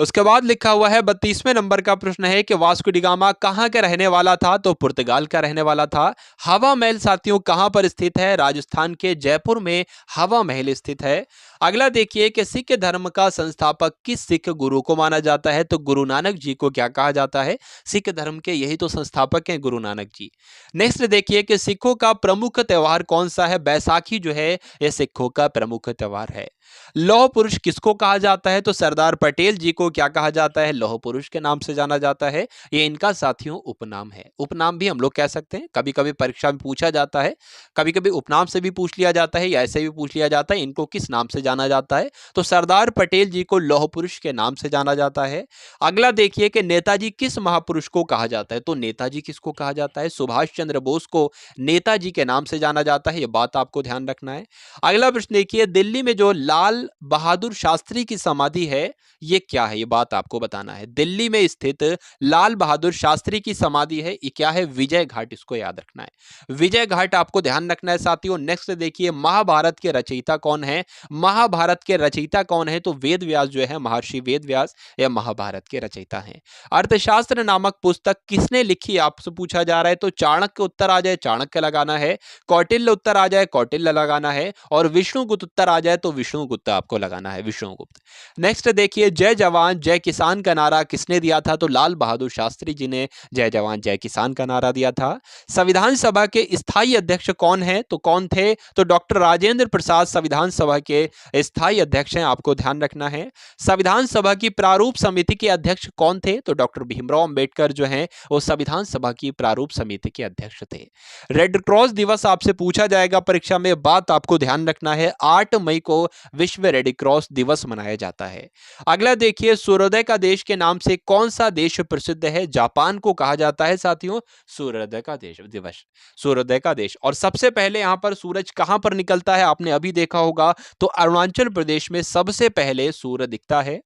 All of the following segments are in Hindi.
उसके बाद लिखा हुआ है 32वें नंबर का प्रश्न है कि वास्को डी गामा कहाँ का रहने वाला था? तो पुर्तगाल का रहने वाला था। हवा महल साथियों कहाँ पर स्थित है? राजस्थान के जयपुर में हवा महल स्थित है। अगला देखिए कि सिख धर्म का संस्थापक किस सिख गुरु को माना जाता है? तो गुरु नानक जी को क्या कहा जाता है? सिख धर्म के यही तो संस्थापक हैं, गुरु नानक जी। नेक्स्ट देखिए कि सिखों का प्रमुख त्योहार कौन सा है? बैसाखी जो है ये सिखों का प्रमुख त्योहार है। लौह पुरुष किसको कहा जाता है? तो सरदार पटेल जी को क्या कहा जाता है? लौह पुरुष के नाम से जाना जाता है। ये इनका साथियों उपनाम है। उपनाम भी हम लोग कह सकते हैं, कभी कभी परीक्षा में पूछा जाता है, कभी कभी उपनाम से भी पूछ लिया जाता है या ऐसे भी पूछ लिया जाता है इनको किस नाम से जाना जाता है। तो सरदार पटेल जी को लौह पुरुष के नाम से जाना जाता है। अगला देखिए कि नेताजी किस महापुरुष को कहा जाता है? तो नेताजी किसको कहा जाता है? सुभाष चंद्र बोस को नेताजी के नाम से जाना जाता है। ये बात आपको ध्यान रखना है। अगला प्रश्न देखिए, दिल्ली में जो लाल बहादुर शास्त्री की समाधि है ये क्या है? ये बात आपको बताना है। दिल्ली में स्थित लाल बहादुर शास्त्री की समाधि है, ये क्या है? विजय घाट, इसको याद रखना है। विजय घाट आपको ध्यान रखना है साथियों। नेक्स्ट देखिए, महाभारत के रचयिता कौन है? महाभारत के रचयिता कौन है? तो वेद व्यास जो है, महर्षि वेद व्यास या महाभारत के रचयिता हैं। अर्थशास्त्र नामक पुस्तक किसने लिखी आपसे पूछा जा रहा है? तो चाणक्य उत्तर आ जाए चाणक्य लगाना है, कौटिल्य उत्तर आ जाए कौटिल्य लगाना है, और विष्णुगुप्त उत्तर आ जाए तो विष्णुगुप्त आपको लगाना है, विष्णुगुप्त। नेक्स्ट देखिए, जय जवान जय किसान का नारा किसने दिया था? तो लाल बहादुर शास्त्री जी ने जय जवान जय किसान का नारा दिया था। संविधान सभा के स्थायी अध्यक्ष कौन है? तो कौन थे? तो डॉक्टर राजेंद्र प्रसाद संविधान सभा के स्थायी अध्यक्ष हैं, आपको ध्यान रखना है। संविधान सभा की प्रारूप समिति के अध्यक्ष कौन थे? तो डॉक्टर भीमराव अंबेडकर जो हैं वो संविधान सभा की प्रारूप समिति के अध्यक्ष थे। रेड क्रॉस दिवस आपसे पूछा जाएगा परीक्षा में, बात आपको ध्यान रखना है। 8 मई को विश्व रेड क्रॉस दिवस मनाया जाता है। अगला देखिए, सूर्योदय का देश के नाम से कौन सा देश प्रसिद्ध है? जापान को कहा जाता है साथियों सूर्योदय का देश दिवस, सूर्योदय का देश। और सबसे पहले यहां पर सूरज कहां पर निकलता है आपने अभी देखा होगा, तो अरुणाचल प्रदेश में सबसे पहले सूर्य दिखता है।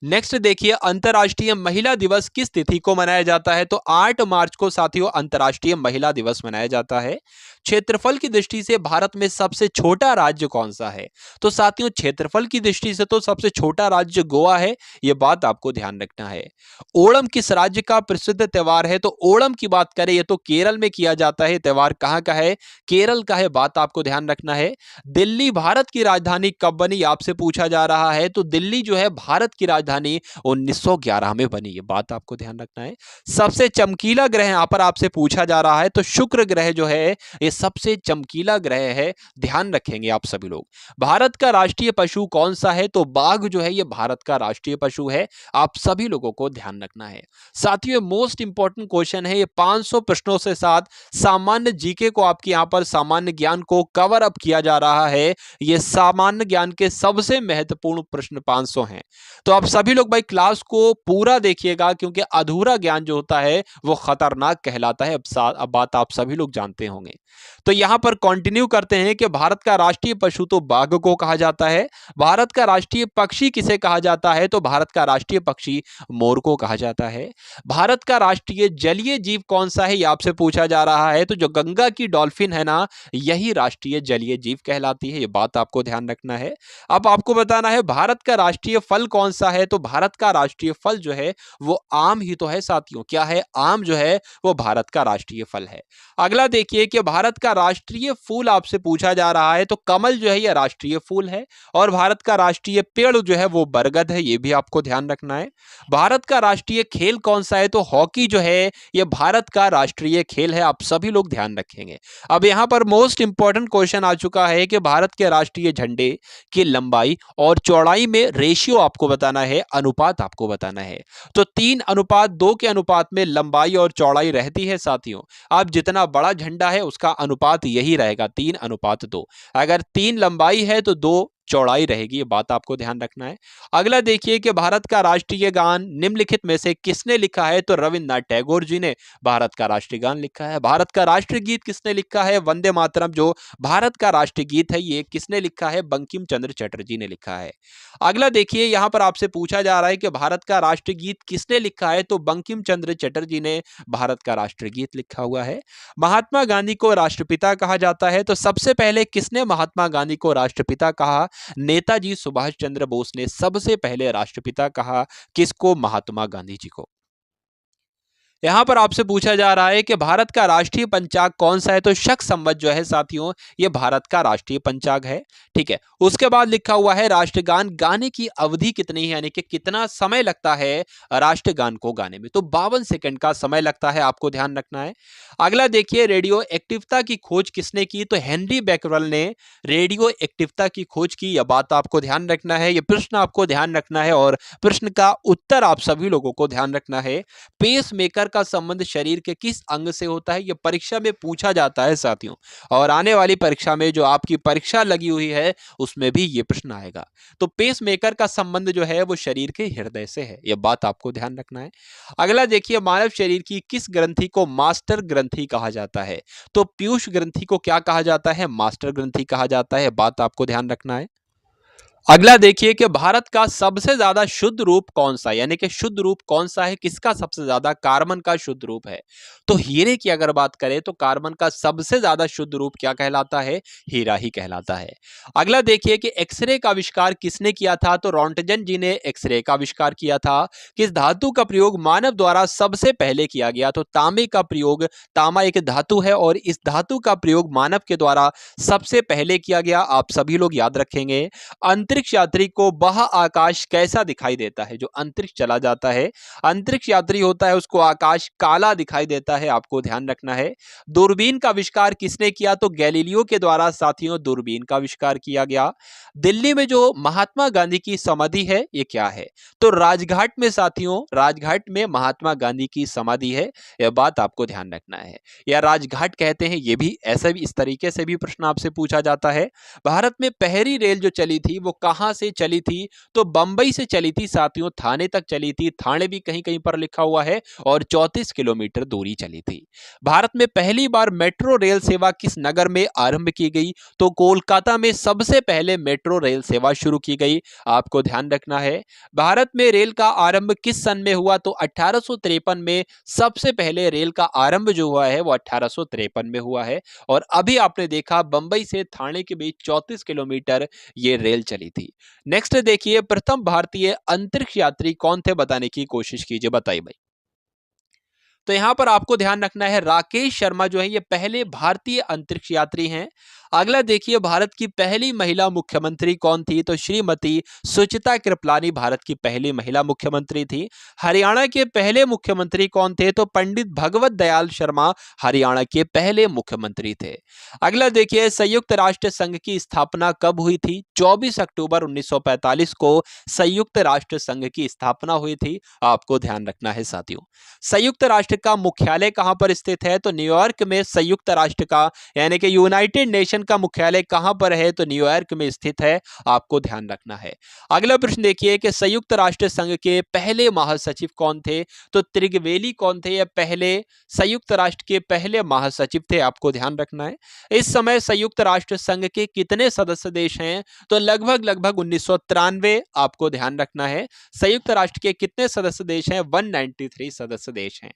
नेक्स्ट देखिए, अंतर्राष्ट्रीय महिला दिवस किस तिथि को मनाया जाता है? तो 8 मार्च को साथियों अंतर्राष्ट्रीय महिला दिवस मनाया जाता है। क्षेत्रफल की दृष्टि से भारत में सबसे छोटा राज्य कौन सा है? तो साथियों क्षेत्रफल की दृष्टि से तो सबसे छोटा राज्य गोवा है, यह बात आपको ध्यान रखना है। ओणम किस राज्य का प्रसिद्ध त्योहार है? तो ओणम की बात करें ये तो केरल में किया जाता है। त्योहार कहां का है? केरल का है, बात आपको ध्यान रखना है। दिल्ली भारत की राजधानी कब बनी आपसे पूछा जा रहा है? तो दिल्ली जो है भारत की राजधानी 1911 में बनी, ये बात आपको ध्यान रखना है। सबसे चमकीला ग्रह यहां पर आपसे पूछा जा रहा है, तो शुक्र ग्रह जो है ये सबसे चमकीला ग्रह है, ध्यान रखेंगे आप सभी लोग। भारत का राष्ट्रीय पशु कौन सा है? तो बाघ जो है ये भारत का राष्ट्रीय पशु है, आप सभी लोगों को ध्यान रखना है। साथियों मोस्ट इंपॉर्टेंट क्वेश्चन है, ये 500 प्रश्नों से साथ सामान्य जीके को आपके यहां पर सामान्य ज्ञान को कवर अप किया जा रहा है। ये सामान्य ज्ञान के सबसे महत्वपूर्ण प्रश्न 500 हैं, तो आप सभी लोग भाई क्लास को पूरा देखिएगा, क्योंकि अधूरा ज्ञान जो होता है वो खतरनाक कहलाता है। अब बात आप सभी लोग जानते होंगे। तो यहां पर कंटिन्यू करते हैं कि भारत का राष्ट्रीय पशु तो बाघ को कहा जाता है। भारत का राष्ट्रीय पक्षी किसे कहा जाता है? तो भारत का राष्ट्रीय पक्षी मोर को कहा जाता है। भारत का राष्ट्रीय जलीय जीव कौन सा है, ये आपसे पूछा जा रहा है। तो जो गंगा की डॉल्फिन है ना, यही राष्ट्रीय जलीय जीव कहलाती है, ये बात आपको ध्यान रखना है। अब आपको बताना है भारत का राष्ट्रीय फल कौन सा है? तो भारत का राष्ट्रीय फल जो है वो आम ही तो है साथियों। क्या है? आम जो है वो भारत का राष्ट्रीय फल है। अगला देखिए कि भारत का राष्ट्रीय फूल आपसे पूछा जा रहा है, तो कमल जो है ये राष्ट्रीय फूल है, और भारत का राष्ट्रीय पेड़ जो है वो बरगद है, ये भी आपको ध्यान रखना है। भारत का राष्ट्रीय खेल कौन सा है? तो हॉकी जो है ये भारत का राष्ट्रीय खेल है, आप सभी लोग ध्यान रखेंगे। अब यहां पर मोस्ट इंपॉर्टेंट क्वेश्चन आ चुका है कि भारत के राष्ट्रीय झंडे की लंबाई और चौड़ाई में रेशियो आपको बताना है, अनुपात आपको बताना है। तो 3:2 के अनुपात में लंबाई और चौड़ाई रहती है साथियों। अब जितना बड़ा झंडा है उसका अनुपात यही रहेगा, 3:2। अगर 3 लंबाई है तो 2 चौड़ाई रहेगी, ये बात आपको ध्यान रखना है। अगला देखिए कि भारत का राष्ट्रीय गान निम्नलिखित में से किसने लिखा है? तो रविन्द्रनाथ टैगोर जी ने भारत का राष्ट्रीय गान लिखा है। भारत का राष्ट्रीय गीत किसने लिखा है? वंदे मातरम जो भारत का राष्ट्रीय गीत है ये किसने लिखा है? बंकिम चंद्र चटर्जी ने लिखा है। अगला देखिए यहां पर आपसे पूछा जा रहा है कि भारत का राष्ट्रीय गीत किसने लिखा है? तो बंकिम चंद्र चटर्जी ने भारत का राष्ट्रीय गीत लिखा हुआ है। महात्मा गांधी को राष्ट्रपिता कहा जाता है, तो सबसे पहले किसने महात्मा गांधी को राष्ट्रपिता कहा? नेताजी सुभाष चंद्र बोस ने सबसे पहले राष्ट्रपिता कहा? किसको? महात्मा गांधी जी को। यहाँ पर आपसे पूछा जा रहा है कि भारत का राष्ट्रीय पंचांग कौन सा है? तो शक संवत जो है साथियों, ये भारत का राष्ट्रीय पंचांग है। ठीक है, उसके बाद लिखा हुआ है राष्ट्रगान गाने की अवधि कितनी है, यानी कि कितना समय लगता है राष्ट्रगान को गाने में? तो 52 सेकंड का समय लगता है, आपको ध्यान रखना है। अगला देखिए, रेडियो एक्टिवता की खोज किसने की? तो हेनरी बैकरल ने रेडियो एक्टिवता की खोज की। यह बात आपको ध्यान रखना है, यह प्रश्न आपको ध्यान रखना है और प्रश्न का उत्तर आप सभी लोगों को ध्यान रखना है। पेस मेकर का संबंध शरीर के किस अंग से होता है? यह परीक्षा में पूछा जाता है साथियों, और आने वाली परीक्षा में जो आपकी परीक्षा लगी हुई है उसमें भी यह प्रश्न आएगा। तो पेस मेकर का संबंध जो है वो शरीर के हृदय से है, यह बात आपको ध्यान रखना है। अगला देखिए, मानव शरीर की किस ग्रंथि को मास्टर ग्रंथि कहा जाता है? तो पीयूष ग्रंथि को क्या कहा जाता है? मास्टर ग्रंथि कहा जाता है, बात आपको ध्यान रखना है। अगला देखिए कि भारत का सबसे ज्यादा शुद्ध रूप कौन सा है, यानी कि शुद्ध रूप कौन सा है, किसका सबसे ज्यादा? कार्बन का शुद्ध रूप है। तो हीरे की अगर बात करें तो कार्बन का सबसे ज्यादा शुद्ध रूप क्या कहलाता है? हीरा ही कहलाता है। अगला देखिए कि एक्सरे का आविष्कार किसने किया था? तो रोंटगन जी ने एक्सरे का आविष्कार किया था। किस धातु का प्रयोग मानव द्वारा सबसे पहले किया गया? तो तांबे का प्रयोग। तांबा एक धातु है और इस धातु का प्रयोग मानव के द्वारा सबसे पहले किया गया, आप सभी लोग याद रखेंगे। अंतरिक्ष यात्री को बाह्य आकाश कैसा दिखाई देता है? जो अंतरिक्ष चला जाता है, अंतरिक्ष यात्री होता है, उसको आकाश काला दिखाई देता है, आपको ध्यान रखना है। दूरबीन का आविष्कार किसने किया? तो गैलीलियो के द्वारा साथियों दूरबीन का आविष्कार किया गया। दिल्ली में जो महात्मा गांधी की समाधि है ये क्या है? तो राजघाट में साथियों, राजघाट में महात्मा गांधी की समाधि है, यह बात आपको ध्यान रखना है। या राजघाट कहते हैं, ये भी ऐसे भी इस तरीके से भी प्रश्न आपसे पूछा जाता है। भारत में पहली रेल जो चली थी वो कहां से चली थी? तो बंबई से चली थी साथियों, थाने तक चली थी। थाने भी कहीं कहीं पर लिखा हुआ है, और 34 किलोमीटर दूरी चली थी। भारत में पहली बार मेट्रो रेल सेवा किस नगर में आरंभ की गई? तो कोलकाता में सबसे पहले मेट्रो रेल सेवा शुरू की गई, आपको ध्यान रखना है। भारत में रेल का आरंभ किस सन में हुआ? तो 1853 में सबसे पहले रेल का आरंभ जो हुआ है वो 1853 में हुआ है। और अभी आपने देखा बंबई से थाने के बीच 34 किलोमीटर ये रेल चली थी। नेक्स्ट देखिए, प्रथम भारतीय अंतरिक्ष यात्री कौन थे? बताने की कोशिश कीजिए, बताइए भाई। तो यहां पर आपको ध्यान रखना है, राकेश शर्मा जो है ये पहले भारतीय अंतरिक्ष यात्री हैं। अगला देखिए, भारत की पहली महिला मुख्यमंत्री कौन थी? तो श्रीमती सुचिता कृपलानी भारत की पहली महिला मुख्यमंत्री थी। हरियाणा के पहले मुख्यमंत्री कौन थे? तो पंडित भगवत दयाल शर्मा हरियाणा के पहले मुख्यमंत्री थे। अगला देखिए, संयुक्त राष्ट्र संघ की स्थापना कब हुई थी? 24 अक्टूबर 1945 को संयुक्त राष्ट्र संघ की स्थापना हुई थी, आपको ध्यान रखना है साथियों। संयुक्त राष्ट्र का मुख्यालय कहां पर स्थित है? तो न्यूयॉर्क में संयुक्त राष्ट्र का, यानी कि यूनाइटेड नेशन का मुख्यालय कहां पर है? तो न्यूयॉर्क में स्थित है, आपको ध्यान रखना है। अगला प्रश्न देखिए कि संयुक्त राष्ट्र संघ के पहले महासचिव कौन थे? तो त्रिगवेली कौन थे? या पहले संयुक्त राष्ट्र के पहले महासचिव थे, आपको ध्यान रखना है। इस समय संयुक्त राष्ट्र संघ के कितने सदस्य देश हैं? तो लगभग लगभग 1993, आपको ध्यान रखना है। संयुक्त राष्ट्र के कितने सदस्य देश हैं? 193 सदस्य देश हैं।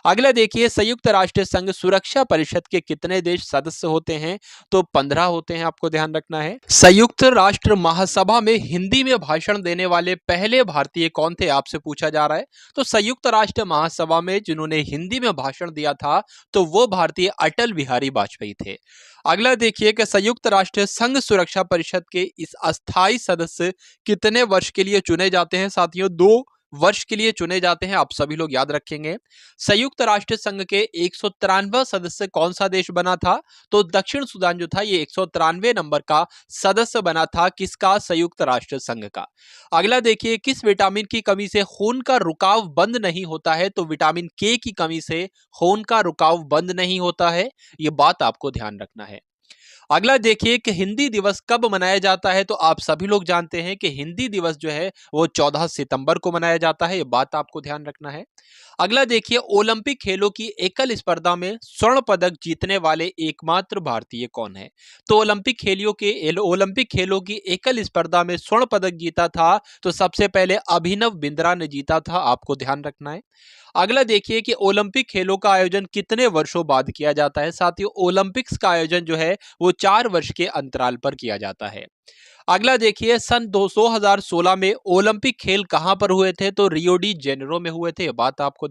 अगला देखिए, संयुक्त राष्ट्र संघ सुरक्षा परिषद के कितने देश सदस्य होते हैं? तो 15 होते हैं, आपको ध्यान रखना है। संयुक्त राष्ट्र महासभा में हिंदी में भाषण देने वाले पहले भारतीय कौन थे, आपसे पूछा जा रहा है। तो संयुक्त राष्ट्र महासभा में जिन्होंने हिंदी में भाषण दिया था तो वो भारतीय अटल बिहारी वाजपेयी थे। अगला देखिए कि संयुक्त राष्ट्र संघ सुरक्षा परिषद के इस अस्थायी सदस्य कितने वर्ष के लिए चुने जाते हैं? साथियों, 2 वर्ष के लिए चुने जाते हैं, आप सभी लोग याद रखेंगे। संयुक्त राष्ट्र संघ के 193वां सदस्य कौन सा देश बना था? तो दक्षिण सूडान जो था ये 193 नंबर का सदस्य बना था, किसका? संयुक्त राष्ट्र संघ का। अगला देखिए, किस विटामिन की कमी से खून का रुकाव बंद नहीं होता है? तो विटामिन के की कमी से खून का रुकाव बंद नहीं होता है, ये बात आपको ध्यान रखना है। अगला देखिए कि हिंदी दिवस कब मनाया जाता है? तो आप सभी लोग जानते हैं कि हिंदी दिवस जो है वो 14 सितंबर को मनाया जाता है, ये बात आपको ध्यान रखना है। अगला देखिए, ओलंपिक खेलों की एकल स्पर्धा में स्वर्ण पदक जीतने वाले एकमात्र भारतीय कौन है? तो ओलंपिक खेलों की एकल स्पर्धा में स्वर्ण पदक जीता था तो सबसे पहले अभिनव बिंद्रा ने जीता था, आपको ध्यान रखना है। अगला देखिए कि ओलंपिक खेलों का आयोजन कितने वर्षों बाद किया जाता है? साथियों, ओलंपिक्स का आयोजन जो है वो 4 वर्ष के अंतराल पर किया जाता है। अगला देखिए, सन 2016 में ओलंपिक खेल कहां पर हुए थे? तो रियो डी जेनेरो में हुए थे। ये बात आपको